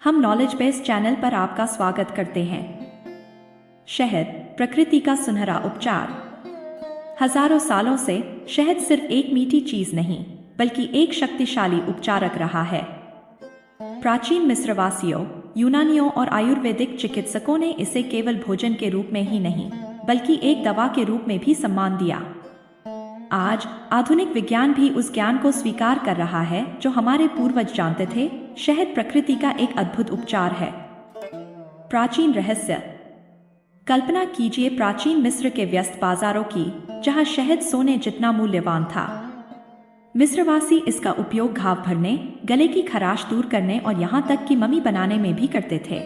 हम knowledge based channel पर आपका स्वागत करते हैं। शहद, प्रकृति का सुनहरा उपचार। हजारों सालों से शहद सिर्फ एक मीठी चीज नहीं, बल्कि एक शक्तिशाली उपचारक रहा है। प्राचीन मिस्रवासियों, यूनानियों और आयुर्वेदिक चिकित्सकों ने इसे केवल भोजन के रूप में ही नहीं, बल्कि एक दवा के रूप में भी सम्मान दिया। आज आधुनिक विज्ञान भी उस ज्ञान को स्वीकार कर रहा है जो हमारे पूर्वज जानते थे। शहद प्रकृति का एक अद्भुत उपचार है। प्राचीन रहस्य। कल्पना कीजिए प्राचीन मिस्र के व्यस्त बाजारों की, जहां शहद सोने जितना मूल्यवान था। मिस्रवासी इसका उपयोग घाव भरने, गले की खराश दूर करने और यहां तक कि ममी बनाने में भी करते थे।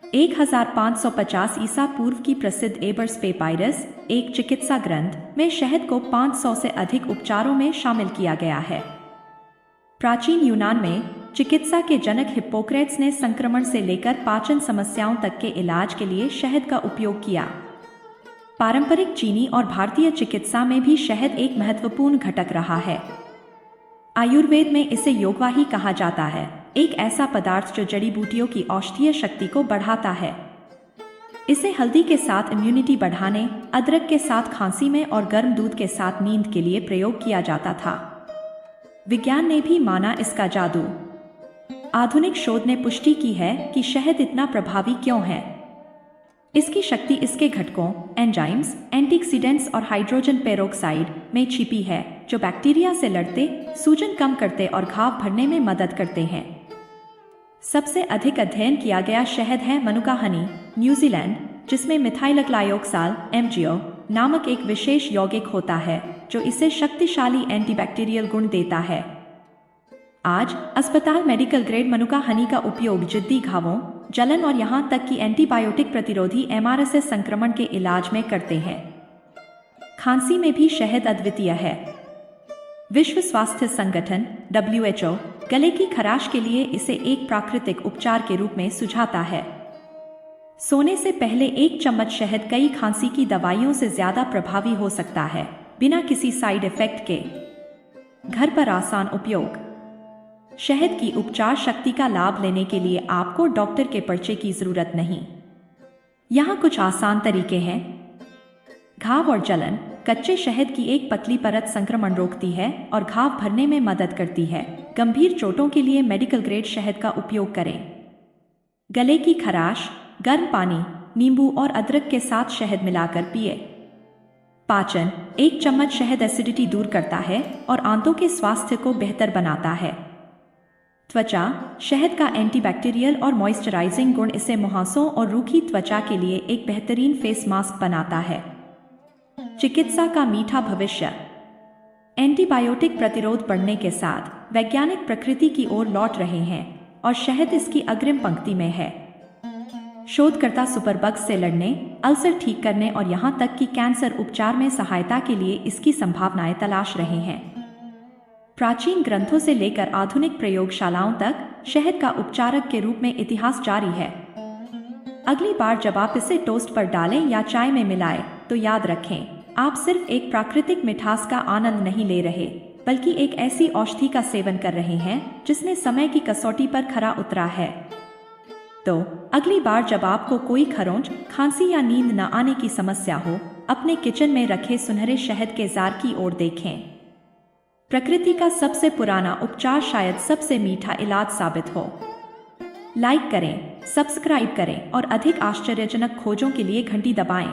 1550 ईसा पूर्व की प्रसिद्ध एबर्स पेपायरस, एक चिकित्सा ग्रंथ, में शहद को 500 से अधिक उपचारों में शामिल किया गया है। प्राचीन यूनान में चिकित्सा के जनक हिप्पोक्रेट्स ने संक्रमण से लेकर पाचन समस्याओं तक के इलाज के लिए शहद का उपयोग किया। पारंपरिक चीनी और भारतीय चिकित्सा में भी शहद एक महत्वपूर्ण घटक रहा है। आयुर्वेद में इसे योगवाही कहा जाता है, एक ऐसा पदार्थ जो जड़ी बूटियों की औषधीय शक्ति को बढ़ाता है। इसे हल्दी के साथ इम्यूनिटी बढ़ाने, अदरक के साथ खांसी में और गर्म दूध के साथ नींद के लिए प्रयोग किया जाता था। विज्ञान ने भी माना इसका जादू। आधुनिक शोध ने पुष्टि की है कि शहद इतना प्रभावी क्यों है। इसकी शक्ति इसके घटकों, एंजाइम्स, एंटीऑक्सीडेंट्स और हाइड्रोजन पेरोक्साइड में छिपी है, जो बैक्टीरिया से लड़ते, सूजन कम करते और घाव भरने में मदद करते हैं। सबसे अधिक अध्ययन किया गया शहद है मनुका हनी, न्यूजीलैंड, जिसमें मिथाइलग्लाइऑक्साल (MgO) नामक एक विशेष यौगिक होता है जो इसे शक्तिशाली एंटीबैक्टीरियल गुण देता है। आज अस्पताल मेडिकल ग्रेड मनुका हनी का उपयोग जिद्दी घावों, जलन और यहां तक कि एंटीबायोटिक प्रतिरोधी MRSA संक्रमण के इलाज में करते हैं। खांसी में भी शहद अद्वितीय है। विश्व स्वास्थ्य संगठन WHO गले की खराश के लिए इसे एक प्राकृतिक उपचार के रूप में सुझाता है। सोने से पहले 1 चम्मच शहद कई खांसी की दवाइयों से ज्यादा प्रभावी हो सकता है, बिना किसी साइड इफेक्ट के। घर पर आसान उपयोग। शहद की उपचार शक्ति का लाभ लेने के लिए आपको डॉक्टर के पर्चे की जरूरत नहीं। यहाँ कुछ आसान तरीके हैं। घाव और जलन। कच्चे शहद की एक पतली परत संक्रमण रोकती है और घाव भरने में मदद करती है। गंभीर चोटों के लिए मेडिकल ग्रेड शहद का उपयोग करें। गले की खराश। गर्म पानी, नींबू और अदरक के साथ शहद मिलाकर पिए। पाचन। 1 चम्मच शहद एसिडिटी दूर करता है और आंतों के स्वास्थ्य को बेहतर बनाता है। त्वचा। शहद का एंटीबैक्टीरियल और मॉइस्चराइजिंग गुण इसे मुहासों और रूखी त्वचा के लिए एक बेहतरीन फेस मास्क बनाता है। चिकित्सा का मीठा भविष्य। एंटीबायोटिक प्रतिरोध बढ़ने के साथ वैज्ञानिक प्रकृति की ओर लौट रहे हैं और शहद इसकी अग्रिम पंक्ति में है। शोधकर्ता सुपरबग्स से लड़ने, अल्सर ठीक करने और यहां तक कि कैंसर उपचार में सहायता के लिए इसकी संभावनाएं तलाश रहे हैं। प्राचीन ग्रंथों से लेकर आधुनिक प्रयोगशालाओं तक शहद का उपचारक के रूप में इतिहास जारी है। अगली बार जब आप इसे टोस्ट पर डालें या चाय में मिलाएं, तो याद रखें, आप सिर्फ एक प्राकृतिक मिठास का आनंद नहीं ले रहे, बल्कि एक ऐसी औषधि का सेवन कर रहे हैं जिसने समय की कसौटी पर खरा उतरा है। तो अगली बार जब आपको कोई खरोंच, खांसी या नींद न आने की समस्या हो, अपने किचन में रखे सुनहरे शहद के जार की ओर देखें। प्रकृति का सबसे पुराना उपचार शायद सबसे मीठा इलाज साबित हो। लाइक करें, सब्सक्राइब करें और अधिक आश्चर्यजनक खोजों के लिए घंटी दबाएं।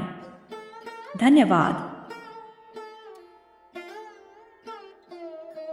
धन्यवाद।